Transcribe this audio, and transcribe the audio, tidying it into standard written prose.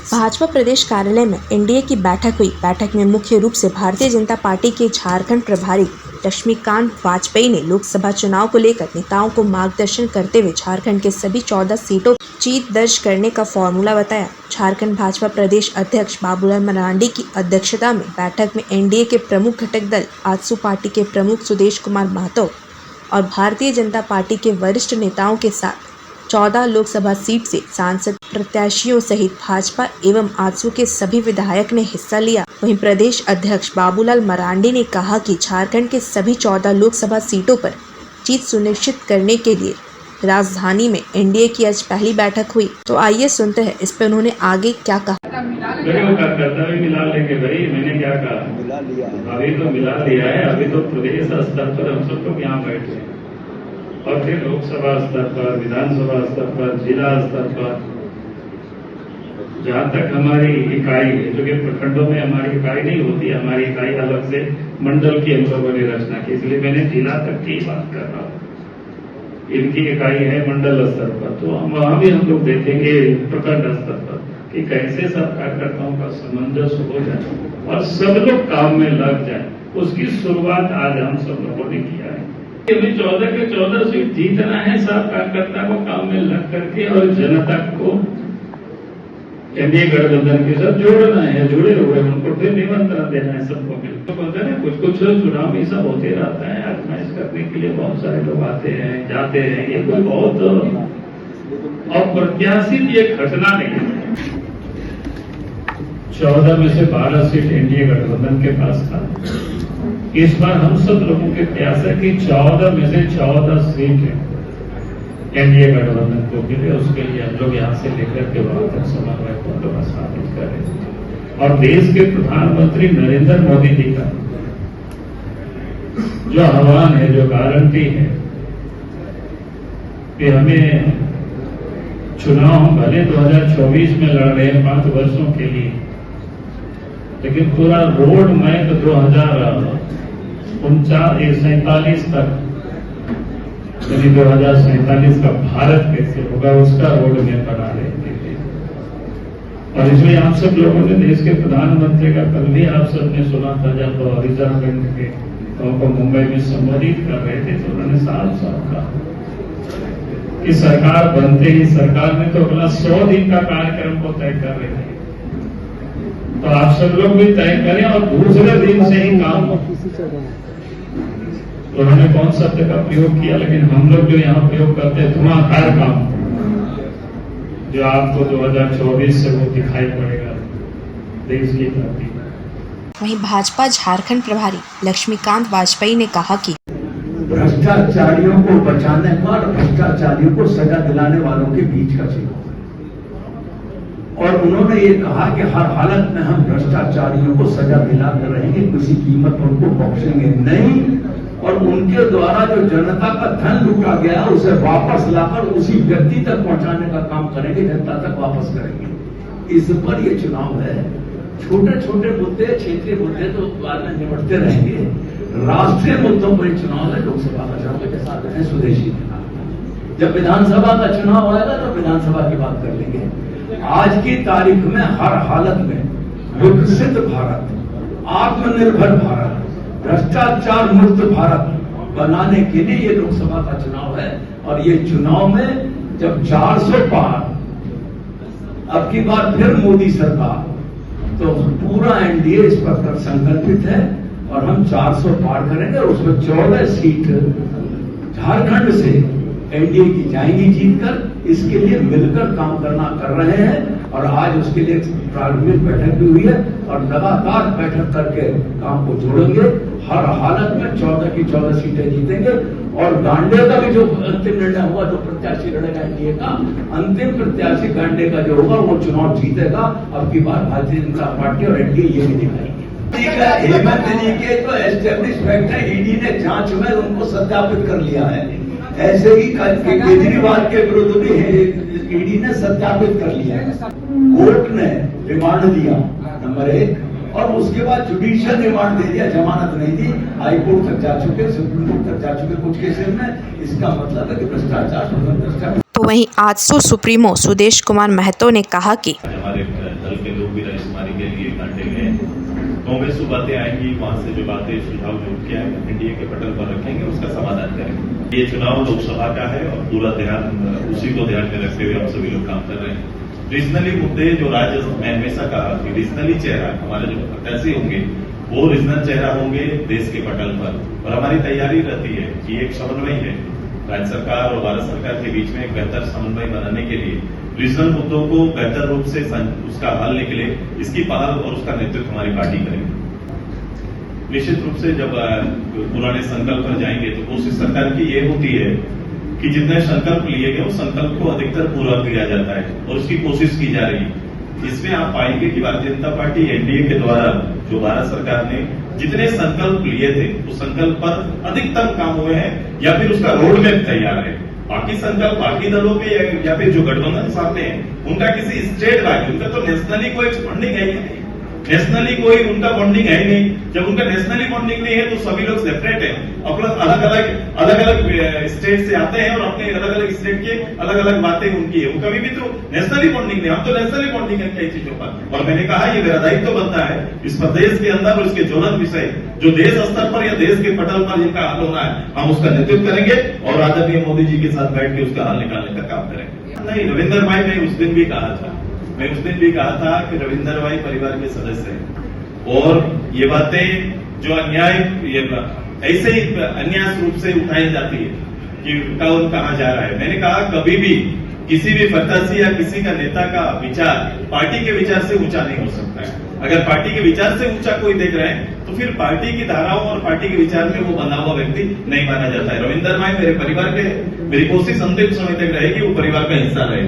भाजपा प्रदेश कार्यालय में एनडीए की बैठक हुई। बैठक में मुख्य रूप से भारतीय जनता पार्टी के झारखंड प्रभारी लक्ष्मीकांत वाजपेयी ने लोकसभा चुनाव को लेकर नेताओं को मार्गदर्शन करते हुए झारखंड के सभी 14 सीटों पर जीत दर्ज करने का फॉर्मूला बताया। झारखंड भाजपा प्रदेश अध्यक्ष बाबूलाल मरांडी की अध्यक्षता में बैठक में एनडीए के प्रमुख घटक दल आजसू पार्टी के प्रमुख सुदेश कुमार महतो और भारतीय जनता पार्टी के वरिष्ठ नेताओं के साथ 14 लोकसभा सीट से सांसद प्रत्याशियों सहित भाजपा एवं आजसू के सभी विधायक ने हिस्सा लिया। वहीं प्रदेश अध्यक्ष बाबूलाल मरांडी ने कहा कि झारखंड के सभी 14 लोकसभा सीटों पर जीत सुनिश्चित करने के लिए राजधानी में एनडीए की आज पहली बैठक हुई। तो आइए सुनते हैं इस पर उन्होंने आगे क्या कहा। मिला लेंगे भाई, मैंने क्या कहा, अभी तो मिला लिया है। अभी तो प्रदेश स्तर पर हम सब लोग यहाँ बैठे हैं और फिर लोकसभा स्तर पर, विधानसभा स्तर पर, जिला स्तर पर, जहाँ तक हमारी इकाई है, जो कि प्रखंडों में हमारी इकाई नहीं होती, हमारी इकाई अलग से मंडल की हम लोगों ने रचना की, इसलिए मैंने जिला तक की बात कर रहा हूँ। इनकी इकाई है मंडल स्तर पर, तो हम वहां भी हम लोग देखेंगे प्रखंड स्तर पर कि कैसे सब कार्यकर्ताओं का सामंजस्य हो जाए और सब लोग काम में लग जाए। उसकी शुरुआत आज हम सब लोगों ने किया है। हमें 14 के 14 सीट जीतना है, सब कार्यकर्ता को काम में लग करके और जनता को एनडीए गठबंधन के साथ जोड़ना है, जुड़े हुए उनको फिर निमंत्रण देना है सबको मिल। तो बोलते हैं कुछ चुनाव ये सब होते रहता है, आजमाइश करने के लिए बहुत सारे लोग आते हैं जाते हैं, ये कोई बहुत अप्रत्याशित ये घटना नहीं है। 14 में से 12 सीट एनडीए गठबंधन के पास था। इस बार हम सब लोगों के प्रयास है कि 14 में से 14 सीट एनडीए गठबंधन को मिले। उसके लिए हम लोग यहाँ से लेकर के वहां तक समन्वय को स्थापित करें और देश के प्रधानमंत्री नरेंद्र मोदी जी का जो आह्वान है, जो गारंटी है कि हमें चुनाव हम भले 2024 में लड़ रहे हैं 5 वर्षों के लिए, लेकिन पूरा रोड मैप 2047 तक यानी 2047 का भारत कैसे होगा उसका रोड मैप बना रहे थे। और इसलिए आप सब लोगों ने देश के प्रधानमंत्री का कल भी आप सबने सुना था, जब रिजर्व बैंक के को मुंबई में संबोधित कर रहे थे, तो उन्होंने साफ कहा कि सरकार बनते ही सरकार ने तो अगला 100 दिन का कार्यक्रम को तय कर रहे थे, तो आप सब लोग भी तय करें और दूसरे दिन से ही काम। उन्होंने कौन शब्द का प्रयोग किया, लेकिन हम लोग जो यहाँ प्रयोग करते हैं धुआंधार काम, जो आपको 2024 से वो दिखाई पड़ेगा देश की धरती। वहीं भाजपा झारखंड प्रभारी लक्ष्मीकांत वाजपेयी ने कहा कि भ्रष्टाचारियों को बचाने और भ्रष्टाचारियों को सजा दिलाने वालों के बीच का चुनाव, और उन्होंने ये कहा कि हर हालत में हम भ्रष्टाचारियों को सजा दिलाते रहेंगे, किसी कीमत पर उनको बख्शेंगे नहीं, और उनके द्वारा जो जनता का धन लूटा गया उसे वापस लाकर उसी व्यक्ति तक पहुंचाने का काम करेंगे, जनता तक वापस करेंगे। इस पर ये चुनाव है। छोटे छोटे मुद्दे, क्षेत्रीय मुद्दे तो बाद में निपटते रहेंगे, राष्ट्रीय मुद्दों पर चुनाव है। लोकसभा का चुनाव के साथ है स्वदेशी चुनाव, जब विधानसभा का चुनाव आएगा तो विधानसभा की बात कर लेंगे। आज की तारीख में हर हालत में विकसित भारत, आत्मनिर्भर भारत, भ्रष्टाचार मुक्त भारत बनाने के लिए ये लोकसभा का चुनाव है। और ये चुनाव में जब 400 पार, अब की बार फिर मोदी सरकार, तो पूरा एनडीए इस पर संकल्पित है और हम 400 पार करेंगे और उसमें 14 सीट झारखंड से एनडीए की जाएंगी जीतकर। इसके लिए मिलकर काम करना कर रहे हैं और आज उसके लिए प्रारंभिक बैठक भी हुई है और लगातार बैठक करके काम को जोड़ेंगे। हर हालत में 14 की 14 सीटें जीतेंगे और गांडे का भी जो अंतिम निर्णय होगा, जो प्रत्याशी लड़ेगा एनडीए का, अंतिम प्रत्याशी गांडे का जो होगा वो चुनाव जीतेगा। अब की बार भारतीय जनता पार्टी और एनडीए ये भी दिखाएंगे। हेमंत जी के तो एस्टेब्लिश फैक्ट है, ईडी ने जांच में उनको सत्यापित कर लिया है। ऐसे ही केजरीवाल के विरुद्ध भी ईडी ने सत्यापित कर लिया है। कोर्ट ने रिमांड दिया नंबर 1, और उसके बाद जुडिशियल रिमांड दे दिया, जमानत नहीं दी। हाई कोर्ट तक जा चुके, सुप्रीम कोर्ट तक जा चुके कुछ केसेस में। इसका मतलब है कि भ्रष्टाचार। तो वहीं आजसू सुप्रीमो सुदेश कुमार महतो ने कहा कि हमारे दल के लोग भी राजकुमारी के लिए कांटे गए हैं। कांग्रेस से बातें आएंगी, वहां से जो बातें सुझाव जो किया है एनडीए के पटल पर रखेंगे, उसका समाधान करेंगे। ये चुनाव लोकसभा का है और पूरा ध्यान उसी को ध्यान में रखते हुए हम सभी लोग काम कर रहे हैं। रीजनली मुद्दे जो राज्य में हमेशा कहा कि रीजनली चेहरा हमारे जो प्रत्याशी होंगे वो रीजनल चेहरा होंगे देश के पटल पर, और हमारी तैयारी रहती है कि एक समन्वय है राज्य सरकार और भारत सरकार के बीच में एक बेहतर समन्वय बनाने के लिए रीजनल मुद्दों को बेहतर रूप से उसका हल निकले, इसकी पहल और उसका नेतृत्व हमारी पार्टी करेगी। निश्चित रूप से जब पुराने संकल्प पर जाएंगे तो कोशिश सरकार की ये होती है कि जितने संकल्प लिए गए उस संकल्प को अधिकतर पूरा किया जाता है और उसकी कोशिश की जा रही है। इसमें आप पाएंगे कि भारतीय जनता पार्टी एनडीए के द्वारा जो भारत सरकार ने जितने संकल्प लिए थे उस संकल्प पर अधिकतम काम हुए हैं या फिर उसका रोड मैप तैयार है। बाकी संकल्प बाकी दलों के या फिर जो गठबंधन सामने है उनका किसी स्टेट बाकी, उनका तो नेशनली कोई बॉन्डिंग है ही नहीं, नेशनली कोई उनका बॉन्डिंग है ही नहीं। जब उनका नेशनली बॉन्डिंग नहीं है तो सभी लोग सेपरेट है, अपना अलग अलग स्टेट से आते हैं और अपने अलग अलग स्टेट के अलग अलग बातें उनकी है, वो कभी भी तो नेशनली बॉन्डिंग नहीं। हम तो नेशनली बॉन्डिंग है कई चीजों पर, और मैंने कहा ये मेरा दायित्व बनता है इस प्रदेश के अंदर और इसके ज्वलंत विषय जो देश स्तर पर या देश के पटल पर जिनका हल होना है हम उसका नेतृत्व करेंगे और आदरणीय मोदी जी के साथ बैठ के उसका हल निकालने का काम करेंगे। नहीं, रविंदर भाई ने उस दिन भी कहा था, मैं उस दिन भी कहा था कि रविंदर भाई परिवार के सदस्य हैं और ये बातें जो अन्याय ऐसे ही अन्याय रूप से उठाई जाती है कि कौन कहां जा रहा है। मैंने कहा कभी भी किसी भी प्रत्याशी या किसी का नेता का विचार पार्टी के विचार से ऊंचा नहीं हो सकता है। अगर पार्टी के विचार से ऊंचा कोई देख रहे हैं तो फिर पार्टी की धाराओं और पार्टी के विचार में वो बंधा हुआ व्यक्ति नहीं माना जाता है। रविंदर भाई मेरे परिवार के, मेरी कोशिश अंतिम समय तक रहेगी वो परिवार का हिस्सा रहे।